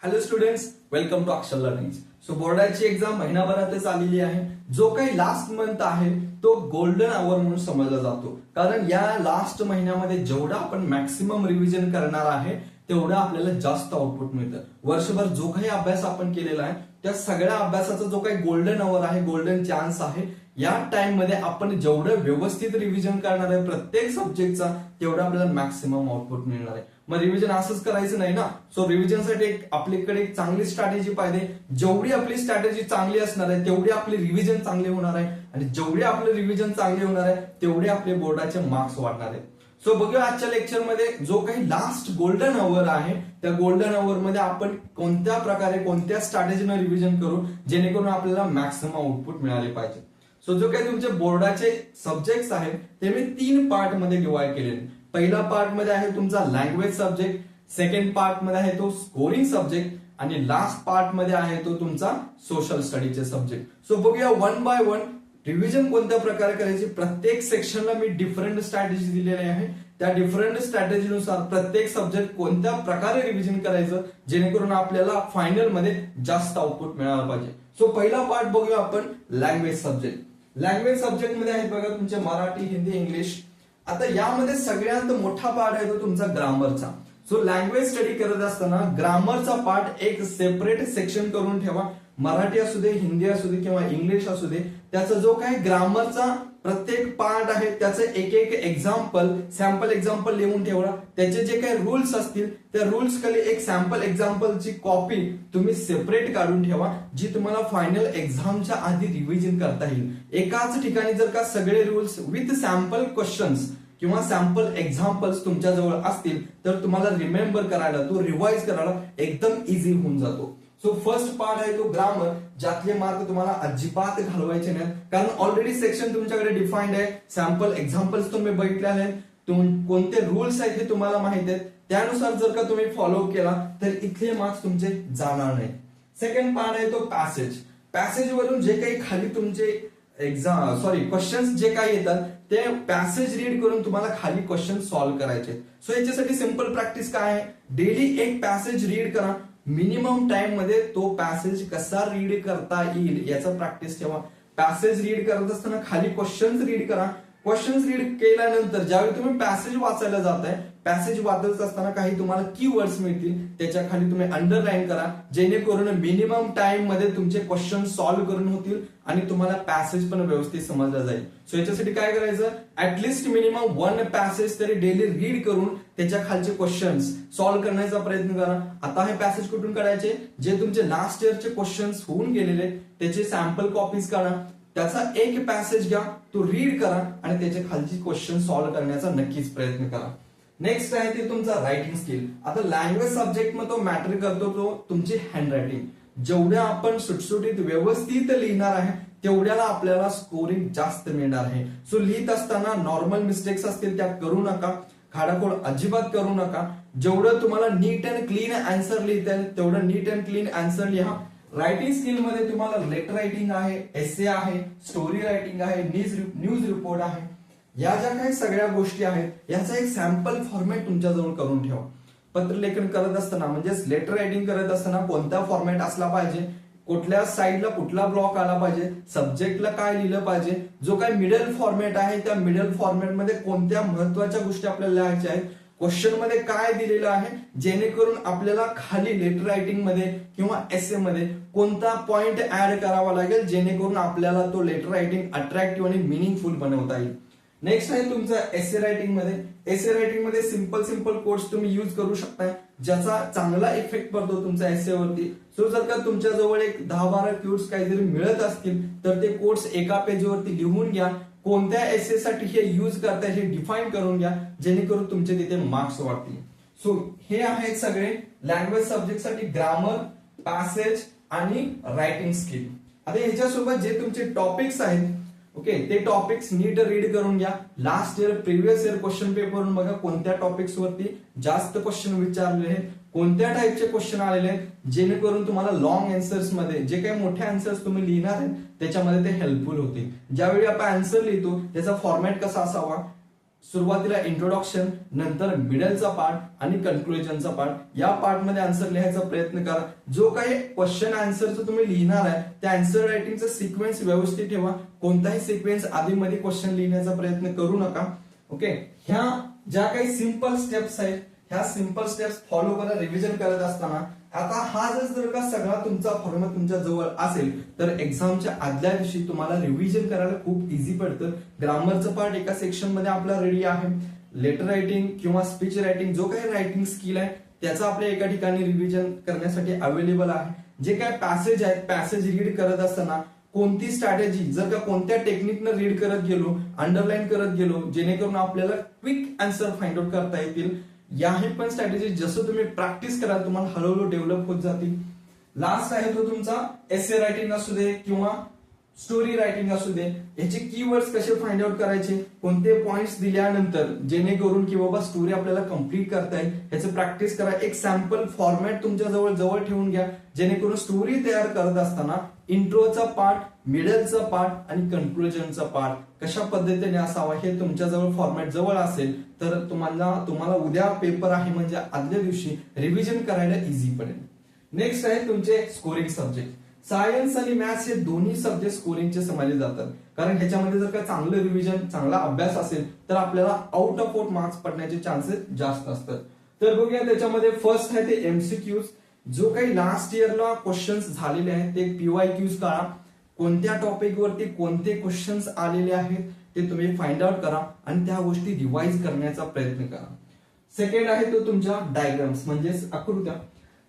Hello students, welcome to अक्षर learning. So बोर्डाची exam महिनाभरातच आलेली आहे. जो काही लास्ट मंथ आहे तो गोल्डन आवर म्हणून समजला जातो, कारण या लास्ट महिन्यामध्ये जेवढा आपण मॅक्सिमम रिव्हिजन करणार आहे तेवढा आपल्याला जास्त आउटपुट मिळतं. वर्षभर जो काही अभ्यास आपण केलेला आहे त्या सगळ्या अभ्यासाचा जो काही गोल्डन आवर आहे, गोल्डन चान्स आहे, या टाइम मध्ये आपण जेवढं व्यवस्थित रिव्हिजन करणार आहे प्रत्येक सब्जेक्टचा तेवढा आपल्याला मॅक्सिमम आउटपुट मिळणार आहे. मग रिव्हिजन असंच करायचं नाही ना. सो रिव्हिजनसाठी आपल्याकडे एक चांगली स्ट्रॅटेजी पाहिजे. जेवढी आपली स्ट्रॅटेजी चांगली असणार आहे तेवढी आपली रिव्हिजन चांगली होणार आहे, आणि जेवढी आपली रिव्हिजन चांगली होणार आहे तेवढे आपले बोर्डाचे मार्क्स वाढणार आहेत. सो बघूया आजच्या लेक्चरमध्ये जो काही लास्ट गोल्डन आवर आहे त्या गोल्डन आवर मध्ये आपण कोणत्या प्रकारे कोणत्या स्ट्रॅटेजीने रिव्हिजन करू जेणेकरून आपल्याला मॅक्सिमम आउटपुट मिळाले पाहिजे. सो जो काही तुमचे बोर्डाचे सब्जेक्ट्स आहेत ते मी 3 पार्ट मध्ये डिवाइड केले. पहिला पार्ट मध्ये आहे तुमचा लँग्वेज सब्जेक्ट, सेकंड पार्ट मध्ये आहे तो स्कोरिंग सब्जेक्ट, आणि लास्ट पार्ट मध्ये आहे तो तुमचा सोशल स्टडीचे सब्जेक्ट. सो बघूया वन बाय वन रिव्हिजन कोणत्या प्रकारे करायची. प्रत्येक सेक्शनला मी डिफरंट स्ट्रॅटेजी दिलेली आहे. त्या डिफरंट स्ट्रॅटेजीनुसार प्रत्येक सब्जेक्ट कोणत्या प्रकारे रिव्हिजन करायचं जेणेकरून आपल्याला फायनल मध्ये जास्त आउटपुट मिळालं पाहिजे. सो पहिला पार्ट बघूया आपण लँग्वेज सब्जेक्ट. लँग्वेज सब्जेक्ट मध्ये आहेत बघा तुमचे मराठी, हिंदी, इंग्लिश. आता यामध्ये सगळ्यात मोठा पार्ट आहे तो तुमचा ग्रामरचा. सो लँग्वेज स्टडी करत असताना ग्रामरचा पार्ट एक सेपरेट सेक्शन करून ठेवा. मराठी असू दे, हिंदी असू दे किंवा इंग्लिश असू दे, त्याचा जो काही ग्रामरचा प्रत्येक पार्ट आहे त्याचं एक एक एक्झाम्पल, सॅम्पल एक्झाम्पल लिहून ठेवा. त्याचे जे काही रूल्स असतील त्या रूल्स खाली एक सॅम्पल एक्झाम्पलची कॉपी तुम्ही सेपरेट काढून ठेवा, जी तुम्हाला फायनल एक्झामच्या आधी रिव्हिजन करता येईल. एकाच ठिकाणी जर का सगळे रूल्स विथ सॅम्पल क्वेश्चन्स किंवा सॅम्पल एक्झाम्पल्स तुमच्या जवळ असतील तर तुम्हाला रिमेंबर करायला, तो रिवाइज करायला एकदम इझी होऊन जातो. सो फर्स्ट पार्ट आहे तो ग्रामर, ज्यातले मार्क तुम्हाला अजिबात घालवायचे नाहीत, कारण ऑलरेडी सेक्शन तुमच्याकडे डिफाईन्ड आहे. सॅम्पल एक्झाम्पल्स तुम्ही बघितले आहेत, कोणते रूल्स आहेत हे तुम्हाला माहित आहेत. त्यानुसार जर का तुम्ही फॉलो केला तर इथले मार्क्स तुमचे जाणार नाही. सेकंड पार्ट आहे तो पॅसेज. पॅसेज वरून जे काही खाली तुमचे क्वेश्चन्स जे काही येतात ते पॅसेज रीड करून तुम्हाला खाली क्वेश्चन सॉल्व्ह करायचे. सो याच्यासाठी सिंपल प्रॅक्टिस काय आहे, डेली एक पॅसेज रीड करा. मिनिमम टाइम मध्ये तो पॅसेज कसा रीड करता येईल याचा प्रॅक्टिस ठेवा. पॅसेज रीड करत असताना खाली क्वेश्चन्स रीड करा. क्वेश्चन्स रीड केल्यानंतर ज्यावेळी तुम्ही पॅसेज वाचायला जाताय, पॅसेज वाचत असताना काही तुम्हाला कीवर्ड्स मिळतील, त्याच्या खाली तुम्ही अंडरलाईन करा, जेणेकरून मिनिमम टाइम मध्ये तुमचे क्वेश्चन सॉल्व्ह करून होतील आणि तुम्हाला पॅसेज पण व्यवस्थित समजला जाईल. सो याच्यासाठी काय करायचं, ऍटलिस्ट मिनिमम 1 पॅसेज तरी डेली रीड करून त्याच्या खालचे क्वेश्चन्स सॉल्व्ह करण्याचा प्रयत्न करा. आता हे पॅसेज कुठून काढायचे, जे तुमचे लास्ट इयरचे क्वेश्चन्स होऊन गेलेले त्याचे सॅम्पल कॉपीज काढा, त्याचा एक पॅसेज घ्या, तो रीड करा आणि त्याच्या खालची क्वेश्चन सॉल्व्ह करण्याचा नक्कीच प्रयत्न करा. नेक्स्ट आहे ते तुमचा रायटिंग स्किल. आता लँग्वेज सब्जेक्ट मध्ये तो मॅटर करतो तो तुमची हँड रायटिंग. जेवढ्या आपण सुटसुटीत व्यवस्थित लिहिणार आहे तेवढ्याला आपल्याला स्कोरिंग जास्त मिळणार आहे. सो लिहित असताना नॉर्मल मिस्टेक्स असतील त्या करू नका, खाडाखोड अजिबात करू नका. जेवढं तुम्हाला नीट अँड क्लीन आन्सर लिहिता येईल तेवढं नीट अँड क्लीन आन्सर लिहा. रायटिंग स्किल मध्ये तुम्हाला लेटर रायटिंग आहे, एसे आहे, स्टोरी रायटिंग आहे, न्यूज रिपोर्ट आहे, या ज्या काही सगळ्या गोष्टी आहेत याचा एक सॅम्पल फॉर्मॅट तुमच्याजवळ करून ठेवा. पत्रलेखन करत असताना म्हणजेच लेटर रायटिंग करत असताना कोणता फॉर्मॅट असला पाहिजे, कुठल्या साईडला कुठला ब्लॉक आला पाहिजे, सब्जेक्टला काय लिहिलं पाहिजे, जो काही मिडल फॉर्मॅट आहे त्या मिडल फॉर्मॅट मध्ये कोणत्या महत्वाच्या गोष्टी आपल्याला लिहायच्या आहेत, क्वेश्चन मध्ये काय दिलेलं आहे, जेणेकरून आपल्याला खाली लेटर रायटिंग मध्ये किंवा एसे मध्ये कोणता पॉइंट ऍड करावा लागेल जेणेकरून आपल्याला तो लेटर रायटिंग अट्रॅक्टिव्ह आणि मिनिंगफुल बनवता येईल. नेक्स्ट आहे तुमचा एसे रायटिंग मध्ये. एसे रायटिंग मध्ये सिंपल कोट्स तुम्ही युज करू शकताय, ज्याचा चांगला इफेक्ट पडतो तुमच्या एसेवरती. सो जर का तुमच्या जवळ एक 10-12 कोट्स काहीतरी मिळत असतील तर ते कोट्स एका पेजवरती लिहून घ्या. कोणत्या एसे साठी हे युज करताय हे डिफाईन करून घ्या, जेणेकरून तुमचे तिथे मार्क्स वाढतील. सो हे आहेत सगळे लँग्वेज सब्जेक्ट साठी ग्रामर, पॅसेज आणि रायटिंग स्किल. आता ह्याच्यासोबत जे तुमचे टॉपिक्स आहेत, ओके, ते टॉपिक्स नीट रीड करून घ्या. Last year previous year question पेपरवरून बघा कोणत्या टॉपिक्स वरती जास्त क्वेश्चन विचारलेले आहेत, कोणत्या टाईपचे क्वेश्चन आलेले आहेत, जेणेकरून तुम्हाला लॉंग आन्सर्स मध्ये जे काही मोठे आन्सर्स तुम्ही लिहिणार आहेत त्याच्यामध्ये ते हेल्पफुल होतील. ज्यावेळी आपण आन्सर लिहितो त्याचा फॉर्मॅट कसा असावा, सुरुवातीला इंट्रोडक्शन, नंतर मिडलचा पार्ट आणि कन्क्लुजनचा पार्ट, या पार्ट मध्ये आन्सर लिहायचा प्रयत्न करा. जो काही क्वेश्चन आन्सरचं तुम्ही लिहिणार आहे त्या आन्सर रायटिंगचा सिक्वेन्स व्यवस्थित ठेवा. कोणताही सिक्वेन्स आधी मध्ये क्वेश्चन लिहिण्याचा प्रयत्न करू नका. ओके, ह्या ज्या काही सिंपल स्टेप्स आहेत ह्या सिंपल स्टेप्स फॉलो करा रिव्हिजन करत असताना. आता हा जर का सगळा तुमचा फॉर्मॅट तुमच्या जवळ असेल तर एक्झामच्या आदल्या दिवशी तुम्हाला रिव्हिजन करायला खूप इझी पडतं. ग्रामरचं पार्ट एका सेक्शन मध्ये आपला रेडी आहे. लेटर रायटिंग किंवा स्पीच रायटिंग जो काही रायटिंग स्किल आहे त्याचा आपल्या एका ठिकाणी रिव्हिजन करण्यासाठी अवेलेबल आहे. जे काय पॅसेज आहेत पॅसेज रीड करत असताना कोणती स्ट्रॅटेजी जर का कोणत्या टेक्निकनं रीड करत गेलो, अंडरलाईन करत गेलो, जेणेकरून आपल्याला क्विक आन्सर फाइंड आउट करता येतील. याही पण स्ट्रॅटेजी जसं तुम्ही प्रॅक्टिस कराल तुम्हाला हळूहळू डेव्हलप होत जातील. लास्ट आहे तो तुमचा एसे रायटिंग असू दे किंवा स्टोरी रायटिंग असू दे, याचे कीवर्ड्स कसे फाइंड आउट करायचे, कोणते पॉइंट्स दिल्यानंतर जेणेकरून की बाबा स्टोरी आपल्याला कम्प्लीट करता येईल याचं प्रॅक्टिस करा. एक सॅम्पल फॉर्मॅट तुमच्या जवळ ठेवून घ्या जेणेकरून स्टोरी तयार करत असताना इंट्रोचा पार्ट, मिडलचा पार्ट आणि कन्क्लुजनचा पार्ट कशा पद्धतीने असावा हे तुमच्या जवळ फॉर्मॅट जवळ असेल तर तुम्हाला उद्या पेपर आहे म्हणजे आदल्या दिवशी रिव्हिजन करायला इझी पडेल. नेक्स्ट आहे तुमचे स्कोरिंग सब्जेक्ट. सायन्स आणि मॅथ्स हे दोन्ही सब्जेक्ट स्कोरिंगचे समजले जातात. कारण ह्याच्यामध्ये जर का चांगलं रिव्हिजन, चांगला अभ्यास असेल तर आपल्याला आउट ऑफ आउट मार्क्स पडण्याचे चान्सेस जास्त असतात. तर बघूया त्याच्यामध्ये फर्स्ट आहे ते एमसीक्यूज. जो काही लास्ट इयरला क्वेश्चन्स झालेले आहेत ते पीवायक्यूज काढा. कोणत्या टॉपिक वरती कोणते क्वेश्चन्स आलेले आहेत ते तुम्ही फाइंड आउट करा आणि त्या गोष्टी रिवाइज करण्याचा प्रयत्न करा. सेकंड आहे तो तुमच्या डायग्राम्स म्हणजेच आकृत्या.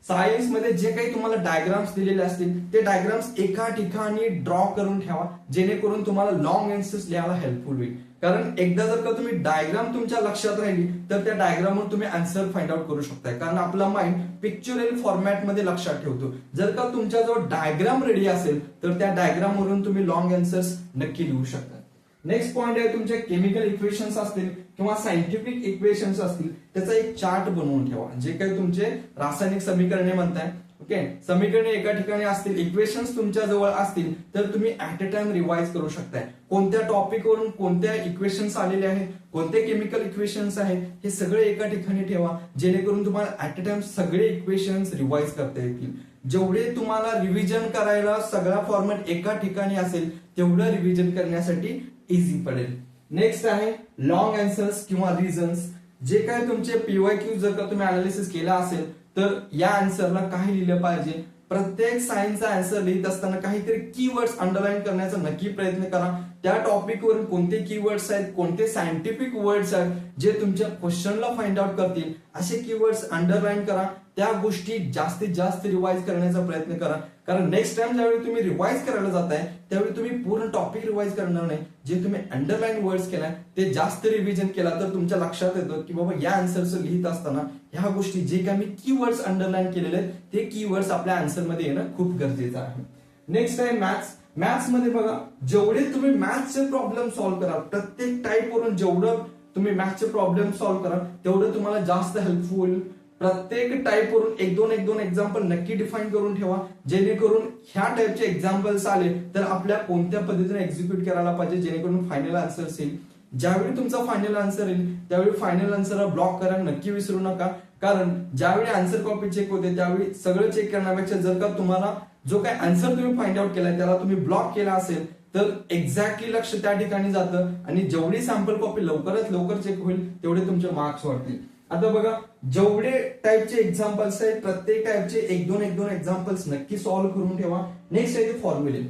सायन्स मध्ये जे काही तुम्हाला डायग्राम्स दिलेले असतील ते डायग्राम्स एका ठिकाणी ड्रॉ करून ठेवा जेणेकरून तुम्हाला लॉंग आन्सर्स लिहायला हेल्पफुल होईल. कारण एकदा जर का तुम्ही डायग्राम तुमच्या लक्षात राहिली तर त्या डायग्रामवर तुम्ही आन्सर फाइंड आउट करू शकताय. कारण आपला माइंड पिक्चरल फॉर्मॅट मध्ये लक्षात ठेवतो. जर का तुमच्याजवळ डायग्राम रेडी असेल तर त्या डायग्राम वरून तुम्ही लॉंग आन्सर्स नक्की लिहू शकता. नेक्स्ट पॉइंट आहे तुमचे केमिकल इक्वेशन्स असतील किंवा सायंटिफिक इक्वेशन्स असतील त्याचा एक चार्ट बनवून ठेवा. जे काही तुमचे रासायनिक समीकरणे म्हणताय, ओके, समीकरणे एका ठिकाणी असतील, इक्वेशन्स तुमच्या जवळ असतील तर तुम्ही ऍट अ टाइम रिवाइज करू शकताय. कोणत्या टॉपिक वरून कोणत्या इक्वेशन्स आलेले आहेत, कोणते केमिकल इक्वेशन्स आहेत हे सगळे एका ठिकाणी ठेवा जेणेकरून तुम्हाला ऍट अ टाइम सगळे इक्वेशन्स रिवाइज करता येतील. जेवढे तुम्हाला रिव्हिजन करायला सगळा फॉर्मॅट एका ठिकाणी असेल तेवढं रिव्हिजन करण्यासाठी इझी पडेल. नेक्स्ट आहे लॉंग आन्सर्स किंवा रिझन्स. जे काय तुमचे पीवायक्यू जर का तुम्ही अनालिसिस केला असेल तर या आन्सरला काय लिहिलं पाहिजे. प्रत्येक सायन्सचा आन्सर लिहित असताना काहीतरी कीवर्ड्स अंडरलाईन करण्याचा नक्की प्रयत्न करा. त्या टॉपिक वरून कोणते कीवर्ड्स आहेत, कोणते सायंटिफिक वर्ड्स आहेत जे तुमच्या क्वेश्चनला फाइंड आउट करतील असे कीवर्ड्स अंडरलाईन करा. त्या गोष्टी जास्तीत जास्त रिवाइज करण्याचा प्रयत्न करा. कारण नेक्स्ट टाइम ज्यावेळी तुम्ही रिवाइज करायला जाताय त्यावेळी तुम्ही पूर्ण टॉपिक रिवाइज करणार नाही. जे तुम्ही अंडरलाईन वर्ड्स केलाय ते जास्त रिव्हिजन केला तर तुमच्या लक्षात येतं की बाबा या आन्सरचं लिहित असताना ह्या गोष्टी जे काही मी कीवर्ड्स अंडरलाईन केलेले आहेत ते कीवर्ड्स आपल्या आन्सर मध्ये येणं खूप गरजेचं आहे. नेक्स्ट आहे मॅथ्स. मॅथ्स मध्ये बघा जेवढे तुम्ही मॅथ्सचे प्रॉब्लेम सॉल्व्ह कराल, प्रत्येक टाईप वरून जेवढं तुम्ही मॅथ्सचे प्रॉब्लेम सॉल्व्ह कराल तेवढं तुम्हाला जास्त हेल्पफुल होईल. प्रत्येक टाईप वरून एक दोन एक्झाम्पल नक्की डिफाईन करून ठेवा जेणेकरून ह्या टाईपचे एक्झाम्पल्स आले तर आपल्या कोणत्या पद्धतीने एक्झिक्यूट करायला पाहिजे जेणेकरून फायनल आन्सर येईल. ज्यावेळी तुमचा फायनल आन्सर येईल त्यावेळी फायनल आन्सरला ब्लॉक करायला नक्की विसरू नका. कारण ज्यावेळी आन्सर कॉपी चेक होते त्यावेळी सगळं चेक करण्यापेक्षा जर का तुम्हाला जो काही आन्सर तुम्ही फाइंड आउट केलाय त्याला तुम्ही ब्लॉक केला असेल तर एक्झॅक्टली लक्ष त्या ठिकाणी जातं आणि जेवढी सॅम्पल कॉपी लवकरात लवकर चेक होईल तेवढे तुमचे मार्क्स वाढतील. आता बघा जेवढे टाईपचे एक्झाम्पल्स आहेत प्रत्येक टाईपचे एक दोन एक्झाम्पल्स नक्की सॉल्व्ह करून ठेवा. नेक्स्ट आहे फॉर्म्युले.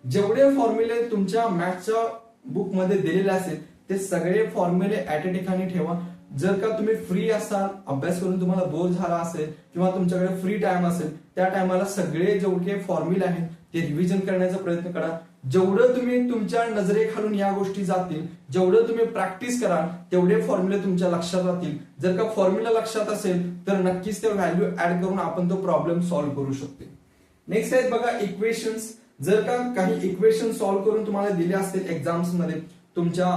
जेवढे फॉर्म्युले तुमच्या मॅथ्सच्या बुक मध्ये दिलेले असेल ते सगळे फॉर्म्युले ऍट अ ठिकाणी ठेवा. जर का तुम्ही फ्री असाल, अभ्यास करून तुम्हाला बोर झाला असेल किंवा तुमच्याकडे फ्री टाइम असेल त्या टायमाला सगळे जेवढे फॉर्म्युले आहेत ते रिव्हिजन करण्याचा प्रयत्न करा. जेवढं तुम्ही तुमच्या नजरेखालून या गोष्टी जातील, जेवढं तुम्ही प्रॅक्टिस कराल तेवढे फॉर्म्युले तुमच्या लक्षात राहतील. जर का फॉर्म्युला लक्षात असेल तर नक्कीच ते व्हॅल्यू ऍड करून आपण तो प्रॉब्लेम सॉल्व्ह करू शकतो. नेक्स्ट आहे बघा इक्वेशन्स. जर का काही इक्वेशन सॉल्व्ह करून तुम्हाला दिले असतील एक्झाम्स मध्ये तुमच्या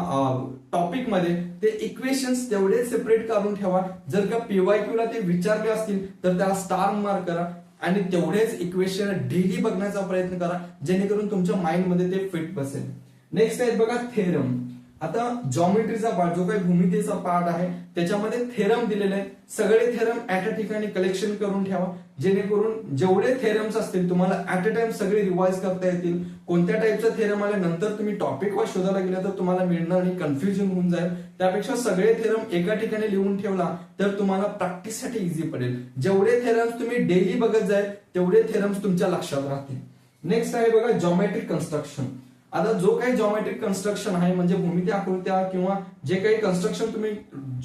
टॉपिक मध्ये ते इक्वेशन्स तेवढे सेपरेट काढून ठेवा. जर का पीवायक्यू ला ते विचारले असतील तर त्याला स्टार मार्क करा आणि तेवढेच इक्वेशन डेली बघण्याचा प्रयत्न करा जेणेकरून तुमच्या माइंड मध्ये ते फिट बसेल. नेक्स्ट आहे बघा थेरम. आता जॉमेट्रीचा पार्ट जो काही भूमितीचा पार्ट आहे त्याच्यामध्ये थेरम दिलेले आहेत. सगळे थेरम ऍट अ ठिकाणी कलेक्शन करून ठेवा, जेणेकरून जेवढे थेरम्स असतील तुम्हाला ऍट अ टाइम सगळे रिवाइज करता येतील. कोणत्या टाईपचा थेरम आल्यानंतर तुम्ही टॉपिक वाईज शोधायला गेला तर तुम्हाला मिळणार आणि कन्फ्युजन होऊन जाईल. त्यापेक्षा सगळे थेरम एका ठिकाणी लिहून ठेवला तर तुम्हाला प्रॅक्टिससाठी इझी पडेल. जेवढे थेरम्स तुम्ही डेली बघत जाईल तेवढे थेरम्स तुमच्या लक्षात राहतील. नेक्स्ट आहे बघा जॉमेट्रिक कन्स्ट्रक्शन. आता जो काही जॉमेट्रिक कन्स्ट्रक्शन आहे म्हणजे भूमिती आकृत्या किंवा जे काही कन्स्ट्रक्शन तुम्ही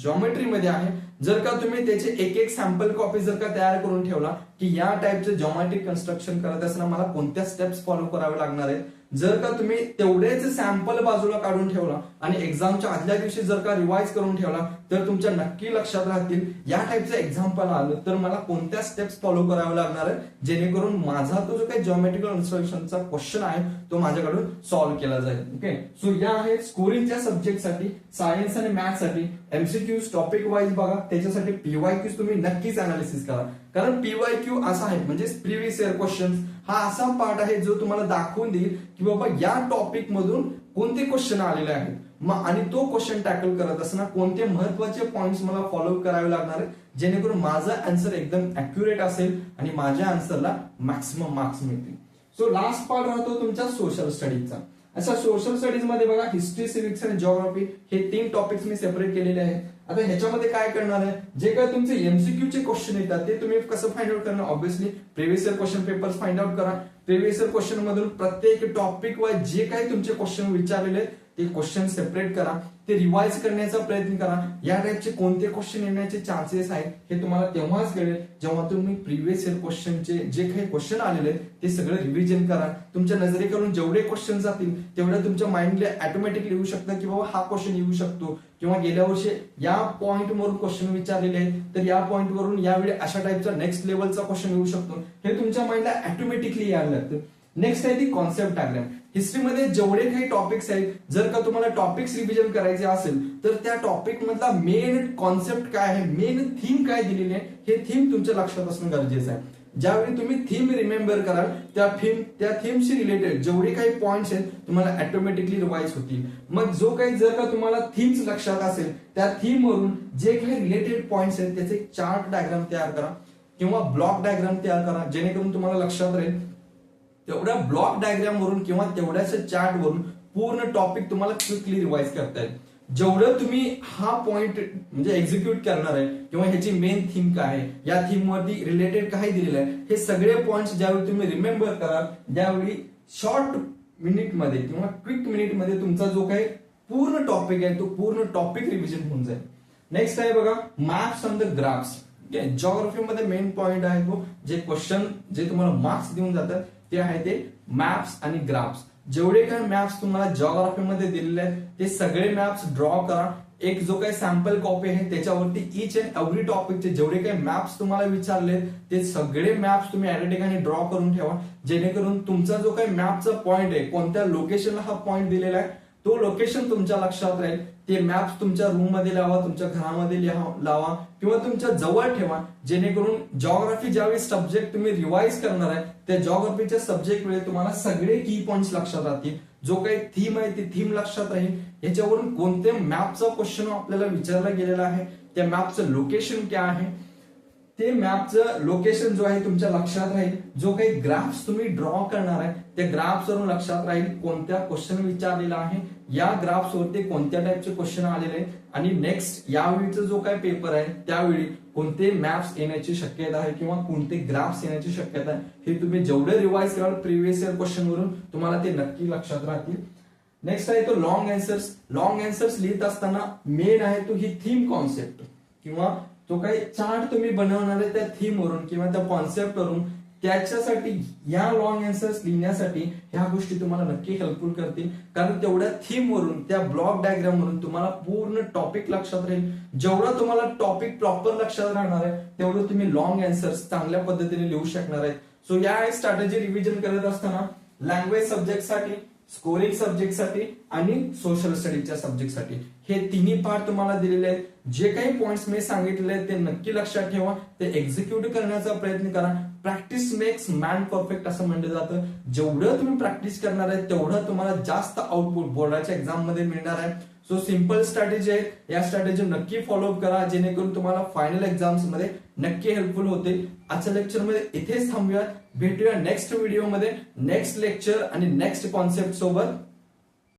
जॉमेट्रीमध्ये आहे, जर का तुम्ही त्याचे एक एक सॅम्पल कॉपी जर का तयार करून ठेवला की या टाईपचे जॉमेट्रिक कन्स्ट्रक्शन करत असताना मला कोणत्या स्टेप्स फॉलो करावे लागणार आहेत, जर का तुम्ही तेवढेच सॅम्पल बाजूला काढून ठेवला आणि एक्झामच्या आदल्या दिवशी जर का रिवाइज करून ठेवला तर तुमच्या नक्की लक्षात राहतील या टाईपचं एक्झाम्पल आलं तर मला कोणत्या स्टेप्स फॉलो करावे लागणार आहे, जेणेकरून माझा तो जो काही जॉमेट्रिकल कन्स्ट्रक्शनचा क्वेश्चन आहे तो माझ्याकडून सॉल्व्ह केला जाईल. ओके, सो या आहेत स्कोरिंगच्या सब्जेक्टसाठी, सायन्स आणि मॅथ्स साठी एमसीक्यूज टॉपिक वाईज बघा, त्याच्यासाठी पीवायक्यूज तुम्ही नक्कीच अनालिसिस करा. कारण पीवायक्यू असा आहे म्हणजे प्रिव्हियस इयर क्वेश्चन हा असा पार्ट आहे जो तुम्हाला दाखवून देईल की बाबा या टॉपिक मधून कोणते क्वेश्चन आलेले आहेत आणि तो क्वेश्चन टॅकल करत असताना कोणते महत्वाचे पॉइंट्स मला फॉलो करावे लागणार आहेत, जेणेकरून माझा आन्सर एकदम अॅक्युरेट असेल आणि माझ्या आन्सरला मॅक्सिमम मार्क्स मिळतील. सो लास्ट पार्ट राहतो तुमच्या सोशल स्टडीजचा. अशा सोशल स्टडीज मध्ये बघा हिस्ट्री, सिविक्स आणि जिओग्राफी हे 3 टॉपिक्स मी सेपरेट केलेले आहेत. आता ह्याच्यामध्ये काय करणार आहे, जे काय तुमचे एमसीक्यू चे क्वेश्चन येतात ते तुम्ही कसं फाइंड आउट करणार, obviously previous year question papers find out करा. प्रिव्हियस इयर क्वेश्चन मधून प्रत्येक टॉपिक वाईज जे काही तुमचे क्वेश्चन विचारलेले ते क्वेश्चन सेपरेट करा, ते रिवाइज करण्याचा प्रयत्न करा. या टाईपचे कोणते क्वेश्चन येण्याचे चान्सेस आहेत हे तुम्हाला तेव्हाच कळेल जेव्हा तुम्ही प्रिव्हियस इयर क्वेश्चनचे जे काही क्वेश्चन आलेले आहेत ते सगळं रिव्हिजन करा. तुमच्या नजरेकडून जेवढे क्वेश्चन जातील तेवढं तुमच्या माइंडला ऑटोमॅटिकली येऊ शकतं की बाबा हा क्वेश्चन येऊ शकतो, किंवा गेल्या वर्षी या पॉइंट वरून क्वेश्चन विचारलेले आहेत तर या पॉइंट वरून यावेळी अशा टाईपचा नेक्स्ट लेवलचा क्वेश्चन येऊ शकतो, हे तुमच्या माइंडला ऑटोमॅटिकली यायला लागतं. नेक्स्ट आहे ती कॉन्सेप्ट डायग्राम. हिस्ट्रीमध्ये जेवढे काही टॉपिक्स आहेत जर का तुम्हाला टॉपिक्स रिव्हिजन करायचे असेल तर त्या टॉपिक मधला मेन कॉन्सेप्ट काय आहे, मेन थीम काय दिलेली आहे हे थीम तुमच्या लक्षात असणं गरजेचं आहे. ज्यावेळी तुम्ही थीम रिमेंबर कराल त्या थीमशी रिलेटेड जेवढे काही पॉइंट्स आहेत तुम्हाला ऑटोमॅटिकली रिवाइज होतील. मग जो काही जर का तुम्हाला थीम्स लक्षात असेल त्या थीम वरून जे काही रिलेटेड पॉइंट्स आहेत त्याचे चार्ट डायग्राम तयार करा किंवा ब्लॉक डायग्राम तयार करा, जेणेकरून तुम्हाला लक्षात राहील. तेवढ्या ब्लॉक डायग्राम वरून किंवा तेवढ्याच चार्ट वरून पूर्ण टॉपिक तुम्हाला क्विकली रिवाइज करता येईल. जेवढं तुम्ही हा पॉइंट म्हणजे एक्झिक्यूट करणार आहे किंवा ह्याची मेन थीम काय आहे, या थीम वरती रिलेटेड काय दिलेलं आहे, हे सगळे पॉइंट्स ज्यावेळी तुम्ही रिमेंबर कराल त्यावेळी शॉर्ट मिनिट मध्ये किंवा क्विक मिनिट मध्ये तुमचा जो काही पूर्ण टॉपिक आहे तो पूर्ण टॉपिक रिव्हिजन होऊन जाईल. नेक्स्ट आहे बघा maps on the graphs. Geography मध्ये मेन पॉइंट आहे तो जे क्वेश्चन जे तुम्हाला मार्क्स देऊन जातात ते आहे ते मॅप्स आणि ग्राफ्स. जेवढे काही मॅप्स तुम्हाला जिओग्राफी मध्ये दिलेले आहेत ते सगळे मॅप्स ड्रॉ करा. एक जो काही सॅम्पल कॉपी आहे त्याच्यावरती इच अँड एव्हरी टॉपिकचे जेवढे काही मॅप्स तुम्हाला विचारले ते सगळे मॅप्स तुम्ही ऍट अ ठिकाणी ड्रॉ करून ठेवा, जेणेकरून तुमचा जो काही मॅपचा पॉइंट आहे कोणत्या लोकेशनला हा पॉइंट दिलेला आहे तो लोकेशन तुमच्या लक्षात राहील. ते मॅप्स तुमच्या रूम मध्ये लावा, तुमच्या घरामध्ये लावा किंवा तुमच्या जवळ ठेवा, जेणेकरून जिओग्राफी ज्यावेळी सब्जेक्ट तुम्ही रिवाइज करणार आहे त्या जिओग्राफीच्या सब्जेक्ट वेळी तुम्हाला सगळे की पॉइंट्स लक्षात राहतील. जो काही थीम आहे ती थीम लक्षात राहील. याच्यावरून कोणत्या मॅपचा क्वेश्चन आपल्याला विचारला गेलेला आहे, त्या मॅपचं लोकेशन काय आहे, ते मॅपचं लोकेशन जो आहे तुमच्या लक्षात राहील. जो काही ग्राफ्स तुम्ही ड्रॉ करणार आहे त्या ग्राफ्स वरून लक्षात राहील कोणत्या क्वेश्चन विचारलेला आहे, या ग्राफ्स वरती कोणत्या टाईपचे क्वेश्चन आलेले आहेत आणि नेक्स्ट यावेळीचा जो काही पेपर आहे त्यावेळी कोणते मॅप्स येण्याची शक्यता आहे किंवा कोणते ग्राफ्स येण्याची शक्यता आहे, हे तुम्ही जेवढे रिवाइज कराल प्रिव्हियस इयर क्वेश्चन वरून तुम्हाला ते नक्की लक्षात राहतील. नेक्स्ट आहे तो लॉंग आन्सर्स. लॉंग आन्सर्स लिहित असताना मेन आहे तो ही थीम कॉन्सेप्ट किंवा जो काही चार्ट तुम्ही बनवणार आहे त्या थीम वरून किंवा त्या कॉन्सेप्ट वरून, त्याच्यासाठी या लॉंग आन्सर्स लिहिण्यासाठी ह्या गोष्टी तुम्हाला नक्की हेल्पफुल करतील. कारण तेवढ्या थीम वरून त्या ब्लॉक डायग्राम वरून तुम्हाला पूर्ण टॉपिक लक्षात राहील. जेवढा तुम्हाला टॉपिक प्रॉपर लक्षात राहणार आहे तेवढं तुम्ही लॉंग आन्सर्स चांगल्या पद्धतीने लिहू शकणार आहेत. सो या स्ट्रॅटेजी रिव्हिजन करत असताना लँग्वेज सब्जेक्टसाठी, स्कोरिंग सब्जेक्टसाठी आणि सोशल स्टडीजच्या सब्जेक्टसाठी हे तिन्ही पार्ट तुम्हाला दिलेले आहेत. जे काही पॉइंट्स मी सांगितले आहेत ते नक्की लक्षात ठेवा, ते एक्झिक्यूट करण्याचा प्रयत्न करा. प्रॅक्टिस मेक्स मॅन परफेक्ट असं म्हटलं जातं. जेवढं तुम्ही प्रॅक्टिस करणार आहे तेवढं तुम्हाला जास्त आउटपुट बोर्डाच्या एक्झाम मध्ये मिळणार आहे. सो सिंपल स्ट्रॅटेजी आहे, या स्ट्रॅटेजी नक्की फॉलोअप करा जेणेकरून तुम्हाला फायनल एक्झाम्स मध्ये नक्की हेल्पफुल होते. आजच्या लेक्चरमध्ये इथेच थांबूयात. भेटूया नेक्स्ट व्हिडिओमध्ये नेक्स्ट लेक्चर आणि नेक्स्ट कॉन्सेप्ट सोबत.